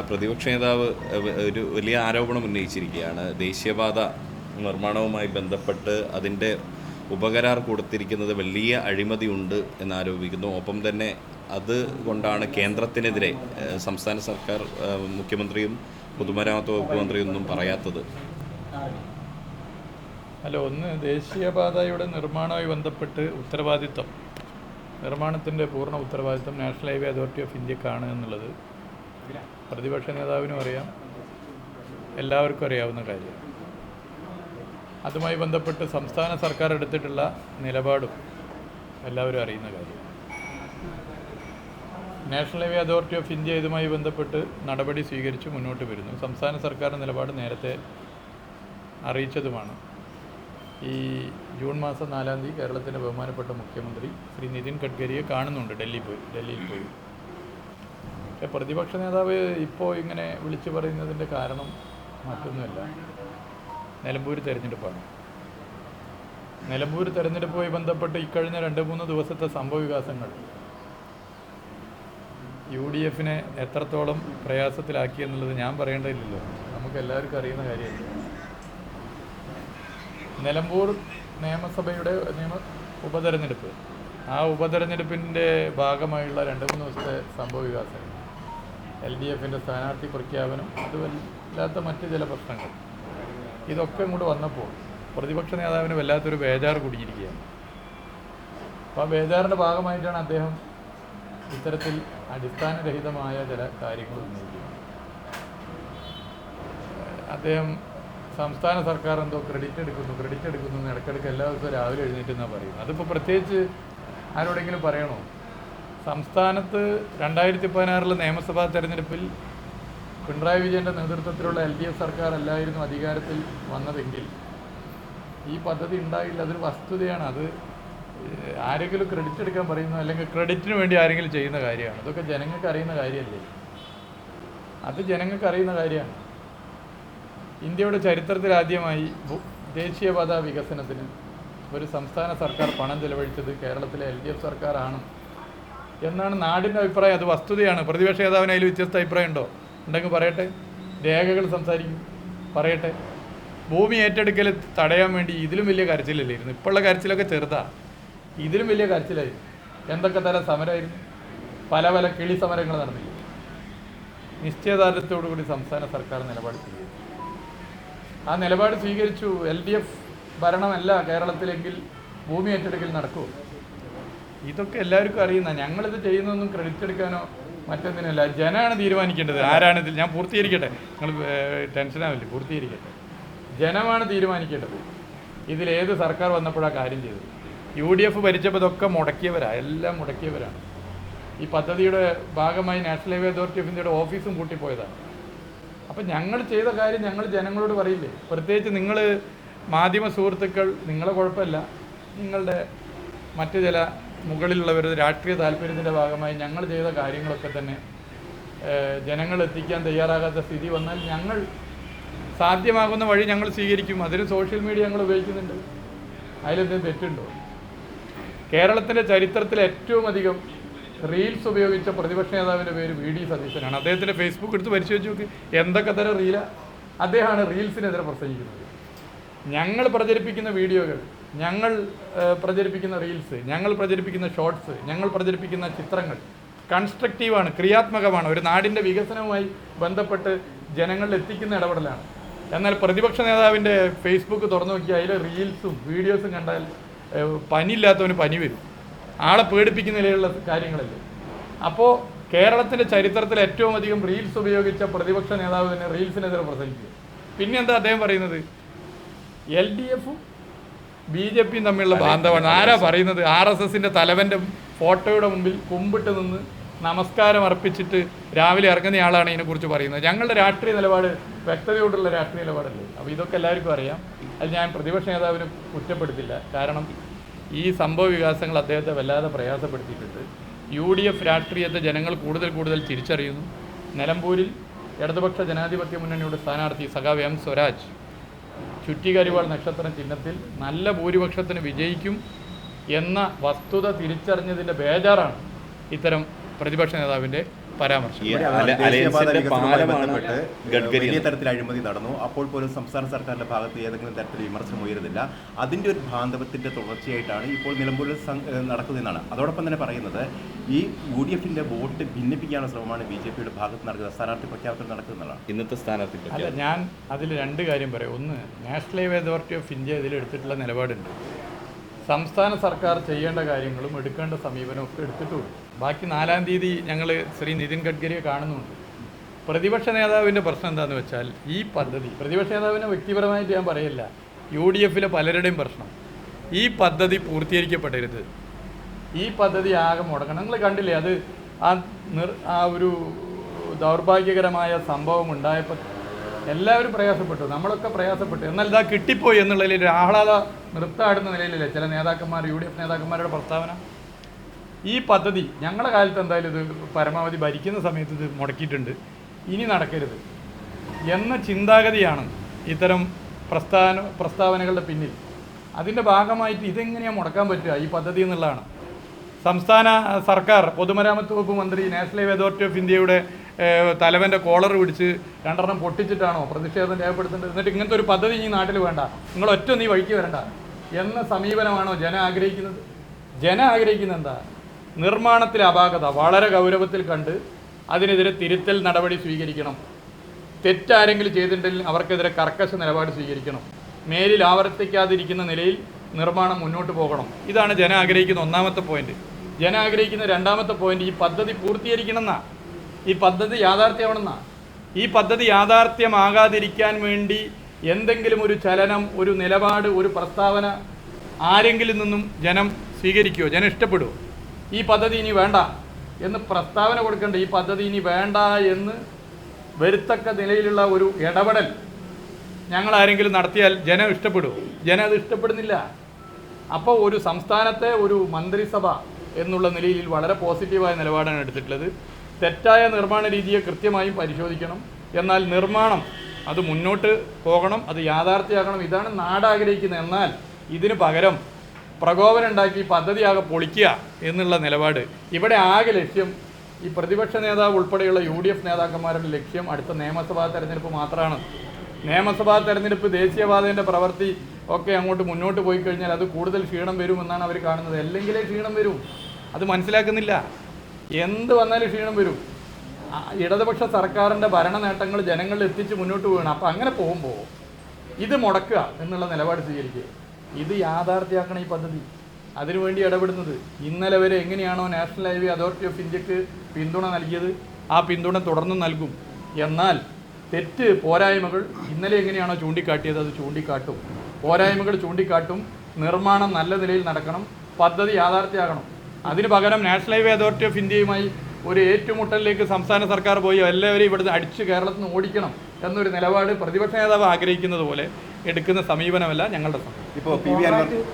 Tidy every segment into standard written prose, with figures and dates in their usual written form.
പ്രതിപക്ഷ നേതാവ് ഒരു വലിയ ആരോപണം ഉന്നയിച്ചിരിക്കുകയാണ്. ദേശീയപാത നിർമ്മാണവുമായി ബന്ധപ്പെട്ട് അതിൻ്റെ ഉപകരാർ കൊടുത്തിരിക്കുന്നത് വലിയ അഴിമതിയുണ്ട് എന്നാരോപിക്കുന്നു. ഒപ്പം തന്നെ അതുകൊണ്ടാണ് കേന്ദ്രത്തിനെതിരെ സംസ്ഥാന സർക്കാർ, മുഖ്യമന്ത്രിയും പൊതുമരാമത്ത് വകുപ്പ് മന്ത്രിയൊന്നും പറയാത്തത്. അല്ല, ഒന്ന് ദേശീയപാതയുടെ നിർമ്മാണവുമായി ബന്ധപ്പെട്ട് നിർമ്മാണത്തിൻ്റെ പൂർണ്ണ ഉത്തരവാദിത്വം നാഷണൽ ഹൈവേ അതോറിറ്റി ഓഫ് ഇന്ത്യക്കാണ് എന്നുള്ളത് പ്രതിപക്ഷ നേതാവിനും അറിയാം, എല്ലാവർക്കും അറിയാവുന്ന കാര്യമാണ്. അതുമായി ബന്ധപ്പെട്ട് സംസ്ഥാന സർക്കാർ എടുത്തിട്ടുള്ള നിലപാടും എല്ലാവരും അറിയുന്ന കാര്യമാണ്. National highway authority of India ഇതുമായി ബന്ധപ്പെട്ട് നടപടി സ്വീകരിച്ച് മുന്നോട്ട് വരുന്നു. സംസ്ഥാന സർക്കാരിൻ്റെ നിലപാട് നേരത്തെ അറിയിച്ചതുമാണ്. ഈ ജൂൺ മാസം 4-ാം തീയതി കേരളത്തിൻ്റെ ബഹുമാനപ്പെട്ട മുഖ്യമന്ത്രി ശ്രീ നിതിൻ ഗഡ്കരിയെ കാണുന്നുണ്ട് ഡൽഹിയിൽ പോയി. പ്രതിപക്ഷ നേതാവ് ഇപ്പോൾ ഇങ്ങനെ വിളിച്ചു പറയുന്നതിൻ്റെ കാരണം മറ്റൊന്നുമല്ല, നിലമ്പൂർ തെരഞ്ഞെടുപ്പാണ്. നിലമ്പൂർ തെരഞ്ഞെടുപ്പുമായി ബന്ധപ്പെട്ട് ഇക്കഴിഞ്ഞ 2-3 ദിവസത്തെ സംഭവ വികാസങ്ങൾ UDF എത്രത്തോളം പ്രയാസത്തിലാക്കി എന്നുള്ളത് ഞാൻ പറയേണ്ടതില്ലല്ലോ, നമുക്ക് എല്ലാവർക്കും അറിയുന്ന കാര്യമല്ല. നിലമ്പൂർ നിയമസഭയുടെ ഉപതെരഞ്ഞെടുപ്പ്, ആ ഉപതെരഞ്ഞെടുപ്പിൻ്റെ ഭാഗമായുള്ള 2-3 ദിവസത്തെ സംഭവ വികാസങ്ങൾ, LDF സ്ഥാനാർത്ഥി പ്രഖ്യാപനം, അതുമല്ലാത്ത മറ്റ് ചില പ്രശ്നങ്ങൾ, ഇതൊക്കെ ഇങ്ങോട്ട് വന്നപ്പോൾ പ്രതിപക്ഷ നേതാവിന് വല്ലാത്തൊരു ബേജാറ് കുടുങ്ങിയിരിക്കുകയാണ്. അപ്പോൾ ആ ബേജാറിൻ്റെ ഭാഗമായിട്ടാണ് അദ്ദേഹം ഇത്തരത്തിൽ അടിസ്ഥാനരഹിതമായ ചില കാര്യങ്ങൾ ഉന്നയിക്കുന്നത്. അദ്ദേഹം സംസ്ഥാന സർക്കാർ എന്തോ ക്രെഡിറ്റ് എടുക്കുന്നു എന്ന് ഇടയ്ക്കിടയ്ക്ക് എല്ലാ ദിവസവും രാവിലെ എഴുന്നേറ്റെന്നാണ് പറയുന്നത്. അതിപ്പോൾ പ്രത്യേകിച്ച് ആരോടെങ്കിലും പറയണോ? സംസ്ഥാനത്ത് 2016 നിയമസഭാ തെരഞ്ഞെടുപ്പിൽ പിണറായി വിജയൻ്റെ നേതൃത്വത്തിലുള്ള LDF സർക്കാർ അല്ലായിരുന്നു അധികാരത്തിൽ വന്നതെങ്കിൽ ഈ പദ്ധതി ഉണ്ടായില്ല. അതൊരു വസ്തുതയാണ്. അത് ആരെങ്കിലും ക്രെഡിറ്റ് എടുക്കാൻ പറയുന്നു, അല്ലെങ്കിൽ ക്രെഡിറ്റിന് വേണ്ടി ആരെങ്കിലും ചെയ്യുന്ന കാര്യമാണ്. അതൊക്കെ ജനങ്ങൾക്ക് അറിയുന്ന കാര്യമല്ലേ? അത് ജനങ്ങൾക്ക് അറിയുന്ന കാര്യമാണ്. ഇന്ത്യയുടെ ചരിത്രത്തിൽ ആദ്യമായി ദേശീയപാത വികസനത്തിന് ഒരു സംസ്ഥാന സർക്കാർ പണം ചെലവഴിച്ചത് കേരളത്തിലെ LDF സർക്കാരാണ് എന്നാണ് നാടിൻ്റെ അഭിപ്രായം. അത് വസ്തുതയാണ്. പ്രതിപക്ഷ നേതാവിന് അതിൽ വ്യത്യസ്ത അഭിപ്രായം ഉണ്ടെങ്കിൽ പറയട്ടെ, രേഖകൾ സംസാരിക്കും, പറയട്ടെ. ഭൂമി ഏറ്റെടുക്കൽ തടയാൻ വേണ്ടി ഇതിലും വലിയ കരച്ചിലല്ലായിരുന്നു. ഇപ്പോഴുള്ള കരച്ചിലൊക്കെ ചെറുതാണ്, ഇതിലും വലിയ കരച്ചിലായിരുന്നു. എന്തൊക്കെ തരം സമരമായിരുന്നു, പല കിളി സമരങ്ങൾ നടന്നില്ല. നിശ്ചയദാർഢ്യത്തോടുകൂടി സംസ്ഥാന സർക്കാർ നിലപാട് സ്വീകരിച്ചു. ആ നിലപാട് സ്വീകരിച്ചു. LDF ഭരണമല്ല കേരളത്തിലെങ്കിൽ ഭൂമി ഏറ്റെടുക്കൽ നടക്കുമോ? ഇതൊക്കെ എല്ലാവർക്കും അറിയുന്ന. ഞങ്ങളിത് ചെയ്യുന്നതൊന്നും ക്രെഡിറ്റ് എടുക്കാനോ മറ്റൊന്നിനല്ല, ജനമാണ് തീരുമാനിക്കേണ്ടത് ആരാണിതിൽ. ഞാൻ പൂർത്തീകരിക്കട്ടെ, നിങ്ങൾ ടെൻഷനാവില്ലേ, പൂർത്തീകരിക്കട്ടെ. ജനമാണ് തീരുമാനിക്കേണ്ടത് ഇതിലേത് സർക്കാർ വന്നപ്പോഴാണ് കാര്യം ചെയ്തത്. UDF ഭരിച്ചപ്പോൾ ഇതൊക്കെ എല്ലാം മുടക്കിയവരാണ്. ഈ പദ്ധതിയുടെ ഭാഗമായി നാഷണൽ ഹൈവേ അതോറിറ്റി ഓഫ് ഇന്ത്യയുടെ ഓഫീസും പൂട്ടിപ്പോയതാണ്. അപ്പം ഞങ്ങൾ ചെയ്ത കാര്യം ഞങ്ങൾ ജനങ്ങളോട് പറയില്ലേ? പ്രത്യേകിച്ച് നിങ്ങൾ മാധ്യമ സുഹൃത്തുക്കൾ, നിങ്ങളെ കുഴപ്പമില്ല, നിങ്ങളുടെ മറ്റ് ചില മുകളിലുള്ളവരുടെ രാഷ്ട്രീയ താല്പര്യത്തിൻ്റെ ഭാഗമായി ഞങ്ങൾ ചെയ്ത കാര്യങ്ങളൊക്കെ തന്നെ ജനങ്ങൾ എത്തിക്കാൻ തയ്യാറാകാത്ത സ്ഥിതി വന്നാൽ ഞങ്ങൾ സാധ്യമാകുന്ന വഴി ഞങ്ങൾ സ്വീകരിക്കും. അതിന് സോഷ്യൽ മീഡിയ ഞങ്ങൾ ഉപയോഗിക്കുന്നുണ്ട്. അതിലെന്തെങ്കിലും തെറ്റുണ്ടോ? കേരളത്തിൻ്റെ ചരിത്രത്തിൽ ഏറ്റവും അധികം റീൽസ് ഉപയോഗിച്ച പ്രതിപക്ഷ നേതാവിൻ്റെ പേര് VD സതീശനാണ്. അദ്ദേഹത്തിൻ്റെ ഫേസ്ബുക്ക് എടുത്ത് പരിശോധിച്ച് നോക്കി, എന്തൊക്കെ തരം അദ്ദേഹമാണ് റീൽസിനെതിരെ പ്രസംഗിക്കുന്നത്. ഞങ്ങൾ പ്രചരിപ്പിക്കുന്ന വീഡിയോകൾ, ഞങ്ങൾ പ്രചരിപ്പിക്കുന്ന റീൽസ്, ഞങ്ങൾ പ്രചരിപ്പിക്കുന്ന ഷോർട്സ്, ഞങ്ങൾ പ്രചരിപ്പിക്കുന്ന ചിത്രങ്ങൾ കൺസ്ട്രക്റ്റീവാണ്, ക്രിയാത്മകമാണ്, ഒരു നാടിൻ്റെ വികസനവുമായി ബന്ധപ്പെട്ട് ജനങ്ങളിൽ എത്തിക്കുന്ന ഇടപെടലാണ്. എന്നാൽ പ്രതിപക്ഷ നേതാവിൻ്റെ ഫേസ്ബുക്ക് തുറന്നു നോക്കിയാൽ അതിൽ റീൽസും വീഡിയോസും കണ്ടാൽ പനിയില്ലാത്തവന് പനി വരും. ആളെ പേടിപ്പിക്കുന്ന നിലയിലുള്ള കാര്യങ്ങളല്ലേ. അപ്പോൾ കേരളത്തിൻ്റെ ചരിത്രത്തിൽ ഏറ്റവും അധികം റീൽസ് ഉപയോഗിച്ച പ്രതിപക്ഷ നേതാവ് തന്നെ റീൽസിനെതിരെ പ്രസംഗിക്കുക. പിന്നെ എന്താ അദ്ദേഹം പറയുന്നത്? LDFും BJPയും തമ്മിലുള്ള ബാന്ധവമാണ്. ആരാ പറയുന്നത്? RSSൻ്റെ തലവൻ്റെ ഫോട്ടോയുടെ മുമ്പിൽ കുമ്പിട്ട് നിന്ന് നമസ്കാരം അർപ്പിച്ചിട്ട് രാവിലെ ഇറങ്ങുന്നയാളാണ് ഇതിനെക്കുറിച്ച് പറയുന്നത്. ഞങ്ങളുടെ രാഷ്ട്രീയ നിലപാട് വ്യക്തതയോടുള്ള രാഷ്ട്രീയ നിലപാടല്ലേ. അപ്പോൾ ഇതൊക്കെ എല്ലാവർക്കും അറിയാം. അത് ഞാൻ പ്രതിപക്ഷ നേതാവിനെ കുറ്റപ്പെടുത്തില്ല. കാരണം ഈ സംഭവ വികാസങ്ങൾ അദ്ദേഹത്തെ വല്ലാതെ പ്രയാസപ്പെടുത്തിയിട്ടുണ്ട്. UDF രാഷ്ട്രീയത്തെ ജനങ്ങൾ കൂടുതൽ തിരിച്ചറിയുന്നു. നിലമ്പൂരിൽ ഇടതുപക്ഷ ജനാധിപത്യ മുന്നണിയുടെ സ്ഥാനാർത്ഥി സഖാവ് M. സ്വരാജ് ചുറ്റികരിവാൾ നക്ഷത്രം ചിഹ്നത്തിൽ നല്ല ഭൂരിപക്ഷത്തിന് വിജയിക്കും എന്ന വസ്തുത തിരിച്ചറിഞ്ഞതിൻ്റെ ബേജാറാണ് ഇത്തരം പ്രതിപക്ഷ നേതാവിൻ്റെ പരാമർശം. അലയൻസിന്റെ പാലമാണ് ഗഡ്കരി. വലിയ തരത്തിൽ അഴിമതി നടന്നു. അപ്പോൾ പോലും സംസ്ഥാന സർക്കാരിന്റെ ഭാഗത്ത് ഏതെങ്കിലും തരത്തിൽ വിമർശനം ഉയരുന്നില്ല. അതിന്റെ ഒരു ബാന്ധവത്തിന്റെ തുടർച്ചയായിട്ടാണ് ഇപ്പോൾ നിലമ്പൂരിൽ നടക്കുന്നതെന്നാണ്. അതോടൊപ്പം തന്നെ പറയുന്നത് ഈ UDF-ന്റെ വോട്ട് ഭിന്നിപ്പിക്കാനുള്ള ശ്രമമാണ് BJP-യുടെ ഭാഗത്ത് നടക്കുന്നത്. സ്ഥാനാർത്ഥി പ്രഖ്യാപനം നടക്കുന്നതാണ് ഇന്നത്തെ സ്ഥാനാർത്ഥി. അല്ല, ഞാൻ അതിൽ രണ്ട് കാര്യം പറയാം. ഒന്ന്, national highway authority of India ഇതിലെടുത്തിട്ടുള്ള നിലപാടുണ്ട്. സംസ്ഥാന സർക്കാർ ചെയ്യേണ്ട കാര്യങ്ങളും എടുക്കേണ്ട സമീപനവും ഒക്കെ എടുത്തിട്ടുള്ളൂ. ബാക്കി 4-ാം തീയതി ഞങ്ങൾ ശ്രീ നിതിൻ ഗഡ്കരിയെ കാണുന്നുണ്ട്. പ്രതിപക്ഷ നേതാവിൻ്റെ പ്രശ്നം എന്താണെന്ന് വെച്ചാൽ ഈ പദ്ധതി, പ്രതിപക്ഷ നേതാവിനെ വ്യക്തിപരമായിട്ട് ഞാൻ പറയില്ല, UDF-ലെ പലരുടെയും പ്രശ്നം, ഈ പദ്ധതി പൂർത്തീകരിക്കപ്പെടരുത്, ഈ പദ്ധതി ആകെ മുടങ്ങണം. നിങ്ങൾ കണ്ടില്ലേ, അത് ആ ഒരു ദൗർഭാഗ്യകരമായ സംഭവം ഉണ്ടായപ്പോൾ എല്ലാവരും പ്രയാസപ്പെട്ടു, നമ്മളൊക്കെ പ്രയാസപ്പെട്ടു. എന്നാൽ ഇതാ കിട്ടിപ്പോയി എന്നുള്ളതിൽ ഒരു ആഹ്ലാദ നൃത്തമാടുന്ന നിലയിലല്ലേ ചില നേതാക്കന്മാർ, UDF നേതാക്കന്മാരുടെ പ്രസ്താവന. ഈ പദ്ധതി ഞങ്ങളുടെ കാലത്ത് എന്തായാലും ഇത് പരമാവധി ഭരിക്കുന്ന സമയത്ത് ഇത് മുടക്കിയിട്ടുണ്ട്, ഇനി നടക്കരുത് എന്ന ചിന്താഗതിയാണ് ഇത്തരം പ്രസ്താവനകളുടെ പിന്നിൽ. അതിൻ്റെ ഭാഗമായിട്ട് ഇതെങ്ങനെയാണ് മുടക്കാൻ പറ്റുക ഈ പദ്ധതി എന്നുള്ളതാണ്. സംസ്ഥാന സർക്കാർ പൊതുമരാമത്ത് വകുപ്പ് മന്ത്രി നാഷണൽ ഹൈവേ അതോറിറ്റി ഓഫ് ഇന്ത്യയുടെ തലവൻ്റെ കോളർ പിടിച്ച് 2 പൊട്ടിച്ചിട്ടാണോ പ്രതിഷേധം രേഖപ്പെടുത്തേണ്ടത്? എന്നിട്ട് ഇങ്ങനത്തെ ഒരു പദ്ധതി ഈ നാട്ടിൽ വേണ്ട, നിങ്ങൾ ഒറ്റ നീ വഴിക്ക് വരണ്ട എന്ന സമീപനമാണോ ജനം ആഗ്രഹിക്കുന്നത്? ജനം ആഗ്രഹിക്കുന്നത് എന്താ? നിർമ്മാണത്തിലെ അപാകത വളരെ ഗൗരവത്തിൽ കണ്ട് അതിനെതിരെ തിരുത്തൽ നടപടി സ്വീകരിക്കണം. തെറ്റാരെങ്കിലും ചെയ്തിട്ടുണ്ടെങ്കിൽ അവർക്കെതിരെ കർക്കശ നിലപാട് സ്വീകരിക്കണം. മേലിൽ ആവർത്തിക്കാതിരിക്കുന്ന നിലയിൽ നിർമ്മാണം മുന്നോട്ട് പോകണം. ഇതാണ് ജനം ആഗ്രഹിക്കുന്ന ഒന്നാമത്തെ പോയിന്റ്. ജനം ആഗ്രഹിക്കുന്ന രണ്ടാമത്തെ പോയിന്റ് ഈ പദ്ധതി പൂർത്തീകരിക്കണം എന്നാ, ഈ പദ്ധതി യാഥാർത്ഥ്യമാണെന്നാ. ഈ പദ്ധതി യാഥാർത്ഥ്യമാകാതിരിക്കാൻ വേണ്ടി എന്തെങ്കിലും ഒരു ചലനം, ഒരു നിലപാട്, ഒരു പ്രസ്താവന ആരെങ്കിലും നിന്നും ജനം സ്വീകരിക്കുമോ? ജനം ഇഷ്ടപ്പെടുമോ? ഈ പദ്ധതി ഇനി വേണ്ട എന്ന് പ്രസ്താവന കൊടുക്കേണ്ട, ഈ പദ്ധതി ഇനി വേണ്ട എന്ന് വരുത്തക്ക നിലയിലുള്ള ഒരു ഇടപെടൽ ഞങ്ങൾ ആരെങ്കിലും നടത്തിയാൽ ജനം ഇഷ്ടപ്പെടുമോ? ജനം അത് ഇഷ്ടപ്പെടുന്നില്ല. അപ്പോൾ ഒരു സംസ്ഥാനത്തെ ഒരു മന്ത്രിസഭ എന്നുള്ള നിലയിൽ വളരെ പോസിറ്റീവായ നിലപാടാണ് എടുത്തിട്ടുള്ളത്. തെറ്റായ നിർമ്മാണ രീതിയെ കൃത്യമായും പരിശോധിക്കണം. എന്നാൽ നിർമ്മാണം അത് മുന്നോട്ട് പോകണം, അത് യാഥാർത്ഥ്യമാക്കണം. ഇതാണ് നാട് ആഗ്രഹിക്കുന്നത്. എന്നാൽ ഇതിന് പകരം പ്രകോപനം ഉണ്ടാക്കി പദ്ധതിയാകെ പൊളിക്കുക എന്നുള്ള നിലപാട്. ഇവിടെ ആകെ ലക്ഷ്യം ഈ പ്രതിപക്ഷ നേതാവ് ഉൾപ്പെടെയുള്ള UDF നേതാക്കന്മാരുടെ ലക്ഷ്യം അടുത്ത നിയമസഭാ തെരഞ്ഞെടുപ്പ് മാത്രമാണ്. നിയമസഭാ തെരഞ്ഞെടുപ്പ്, ദേശീയപാതേൻ്റെ പ്രവൃത്തി ഒക്കെ അങ്ങോട്ട് മുന്നോട്ട് പോയി കഴിഞ്ഞാൽ അത് കൂടുതൽ ക്ഷീണം വരുമെന്നാണ് അവർ കാണുന്നത്. അല്ലെങ്കിലേ ക്ഷീണം വരും, അത് മനസ്സിലാക്കുന്നില്ല. എന്ത് വന്നാലും ക്ഷീണം വരും. ഇടതുപക്ഷ സർക്കാരിൻ്റെ ഭരണ നേട്ടങ്ങൾ ജനങ്ങളിൽ എത്തിച്ച് മുന്നോട്ട് പോകണം. അപ്പോൾ അങ്ങനെ പോകുമ്പോൾ ഇത് മുടക്കുക എന്നുള്ള നിലപാട് സ്വീകരിക്കുക. ഇത് യാഥാർത്ഥ്യമാക്കണം ഈ പദ്ധതി. അതിനുവേണ്ടി ഇടപെടുന്നത്. ഇന്നലെ വരെ എങ്ങനെയാണോ നാഷണൽ ഹൈവേ അതോറിറ്റി ഓഫ് ഇന്ത്യക്ക് പിന്തുണ നൽകിയത്, ആ പിന്തുണ തുടർന്നും നൽകും. എന്നാൽ തെറ്റ്, പോരായ്മകൾ ഇന്നലെ എങ്ങനെയാണോ ചൂണ്ടിക്കാട്ടിയത് അത് ചൂണ്ടിക്കാട്ടും. പോരായ്മകൾ ചൂണ്ടിക്കാട്ടും. നിർമ്മാണം നല്ല നിലയിൽ നടക്കണം, പദ്ധതി യാഥാർത്ഥ്യമാകണം. അതിന് പകരം നാഷണൽ ഹൈവേ അതോറിറ്റി ഓഫ് ഇന്ത്യയുമായി ഒരു ഏറ്റുമുട്ടലിലേക്ക് സംസ്ഥാന സർക്കാർ പോയി എല്ലാവരെയും ഇവിടുന്ന് അടിച്ച് കേരളത്തിൽ നിന്ന് ഓടിക്കണം എന്നൊരു നിലപാട് പ്രതിപക്ഷ നേതാവ് ആഗ്രഹിക്കുന്നത് പോലെ എടുക്കുന്ന സമീപനമല്ല ഞങ്ങളുടെ സമീപനം. ഇപ്പോൾ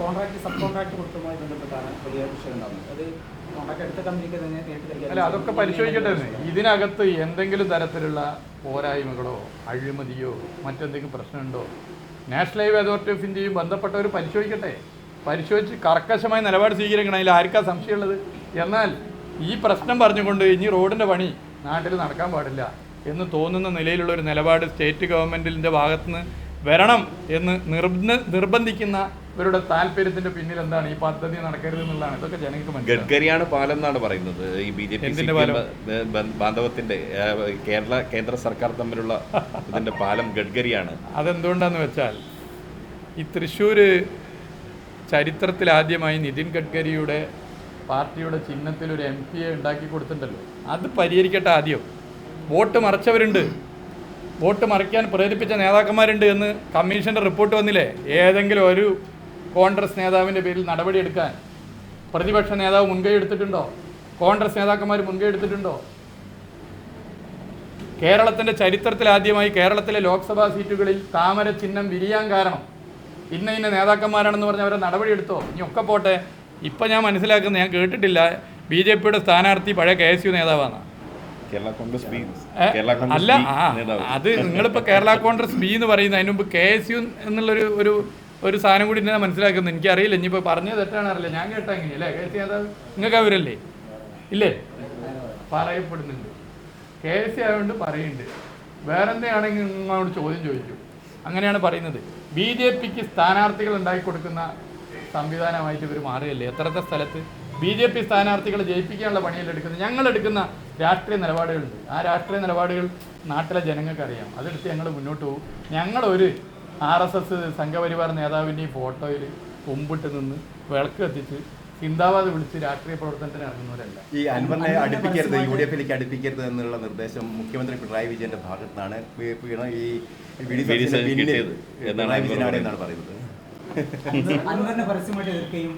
കോൺട്രാക്ട് സബ് കോൺട്രാക്ട് കൊടുത്തതുമായി ബന്ധപ്പെട്ടാണ് വലിയ വിഷയം ഉണ്ടാകുന്നത്. അത് കോൺട്രാക്ട് എടുത്ത കമ്പനിക്ക് തന്നെ നേരിട്ട് അല്ല, അതൊക്കെ പരിശോധിക്കട്ടെ. ഇതിനകത്ത് എന്തെങ്കിലും തരത്തിലുള്ള പോരായ്മകളോ അഴിമതിയോ മറ്റെന്തെങ്കിലും പ്രശ്നമുണ്ടോ നാഷണൽ ഹൈവേ അതോറിറ്റി ഓഫ് ഇന്ത്യയും ബന്ധപ്പെട്ടവർ പരിശോധിക്കട്ടെ. പരിശോധിച്ച് കർക്കശമായ നിലപാട് സ്വീകരിക്കണം. അതിൽ ആർക്കാ സംശയമുള്ളത്? എന്നാൽ ഈ പ്രശ്നം പറഞ്ഞുകൊണ്ട് ഇനി റോഡിൻ്റെ പണി നാട്ടിൽ നടക്കാൻ പാടില്ല എന്ന് തോന്നുന്ന നിലയിലുള്ള ഒരു നിലപാട് സ്റ്റേറ്റ് ഗവൺമെൻറ്റിൻ്റെ ഭാഗത്തുനിന്ന് വരണം എന്ന് നിർബന്ധിക്കുന്ന ഇവരുടെ താല്പര്യത്തിന്റെ പിന്നിൽ എന്താണ്? ഈ പദ്ധതി നടക്കരുത് എന്നുള്ളതാണ്. ഇതൊക്കെ ജനങ്ങൾക്ക് മനസ്സിലാവും. ഗഡ്കരിയാണ് പാലം എന്നാണ് പറയുന്നത്. ഈ BJP ബാന്ധവത്തിന്റെ കേന്ദ്ര സർക്കാർ തമ്മിലുള്ള ഇതിന്റെ പാലം ഗഡ്കരിയാണ്. അതെന്തുകൊണ്ടാന്ന് വെച്ചാൽ ഈ തൃശ്ശൂർ ചരിത്രത്തിൽ ആദ്യമായി നിതിൻ ഗഡ്കരിയുടെ പാർട്ടിയുടെ ചിഹ്നത്തിൽ ഒരു MP-യെ ഉണ്ടാക്കി കൊടുത്തിട്ടുണ്ടല്ലോ. അത് പരിഹരിക്കട്ടെ ആദ്യം. വോട്ട് മറിച്ചവരുണ്ട്, വോട്ട് മറിക്കാൻ പ്രേരിപ്പിച്ച നേതാക്കന്മാരുണ്ട് എന്ന് കമ്മീഷൻ്റെ റിപ്പോർട്ട് വന്നില്ലേ? ഏതെങ്കിലും ഒരു കോൺഗ്രസ് നേതാവിൻ്റെ പേരിൽ നടപടിയെടുക്കാൻ പ്രതിപക്ഷ നേതാവ് മുൻകൈ എടുത്തിട്ടുണ്ടോ? കോൺഗ്രസ് നേതാക്കന്മാർ മുൻകൈ എടുത്തിട്ടുണ്ടോ? കേരളത്തിൻ്റെ ചരിത്രത്തിൽ ആദ്യമായി കേരളത്തിലെ ലോക്സഭാ സീറ്റുകളിൽ താമര ചിഹ്നം വിരിയാൻ കാരണം ഇന്ന നേതാക്കന്മാരാണെന്ന് പറഞ്ഞ് അവരെ നടപടിയെടുത്തോ? ഇനി ഒക്കെ പോട്ടെ. ഇപ്പം ഞാൻ മനസ്സിലാക്കുന്നത്, ഞാൻ കേട്ടിട്ടില്ല, BJP-യുടെ സ്ഥാനാർത്ഥി പഴയ KSU നേതാവാണ്. അല്ല, അത് നിങ്ങളിപ്പോൾ കേരള കോൺഗ്രസ് ബി എന്ന് പറയുന്നത്, അതിന് മുമ്പ് KSU എന്നുള്ളൊരു ഒരു സാധനം കൂടി ഞാൻ മനസ്സിലാക്കുന്നത്. എനിക്കറിയില്ല, ഇനിയിപ്പോൾ പറഞ്ഞത് തെറ്റാണ് അറിയില്ല. ഞാൻ കേട്ടാ എങ്ങനെയല്ലേ KSU നേതാവ്? നിങ്ങൾക്ക് അവരല്ലേ? ഇല്ലേ? പറയപ്പെടുന്നുണ്ട്. KSC ആയതുകൊണ്ട് പറയുന്നുണ്ട്. വേറെ എന്തെയാണെങ്കിൽ നിങ്ങളോട് ചോദ്യം ചോദിക്കും. അങ്ങനെയാണ് പറയുന്നത്. BJPക്ക് സ്ഥാനാർത്ഥികൾ ഉണ്ടാക്കി കൊടുക്കുന്ന സംവിധാനമായിട്ട് ഇവർ മാറുകയല്ലേ. എത്രത്തെ സ്ഥലത്ത് BJP സ്ഥാനാർത്ഥികളെ ജയിപ്പിക്കാനുള്ള പണിയല്ല എടുക്കുന്നത്. ഞങ്ങളെടുക്കുന്ന രാഷ്ട്രീയ നിലപാടുകളുണ്ട്. ആ രാഷ്ട്രീയ നിലപാടുകൾ നാട്ടിലെ ജനങ്ങൾക്കറിയാം. അതെടുത്ത് ഞങ്ങൾ മുന്നോട്ട് പോകും. ഞങ്ങളൊരു RSS സംഘപരിവാർ നേതാവിൻ്റെയും ഫോട്ടോയിൽ കുമ്പിട്ട് നിന്ന് വിളക്ക് കത്തിച്ച് സിന്ദാബാദ് വിളിച്ച് രാഷ്ട്രീയ പ്രവർത്തനത്തിന് ഇറങ്ങുന്നവരല്ല. ഈ അൻവറിനെ അടുപ്പിക്കരുത്, UDF-ലേക്ക് അടുപ്പിക്കരുത് എന്നുള്ള നിർദ്ദേശം മുഖ്യമന്ത്രി പിണറായി വിജയന്റെ ഭാഗത്തു നിന്നാണ് ഈ പിണറായി വിജയനാണ് എന്നാണ് പറയുന്നത്. അൻവറിനെ പരസ്യമായിട്ട് എതിർക്കുകയും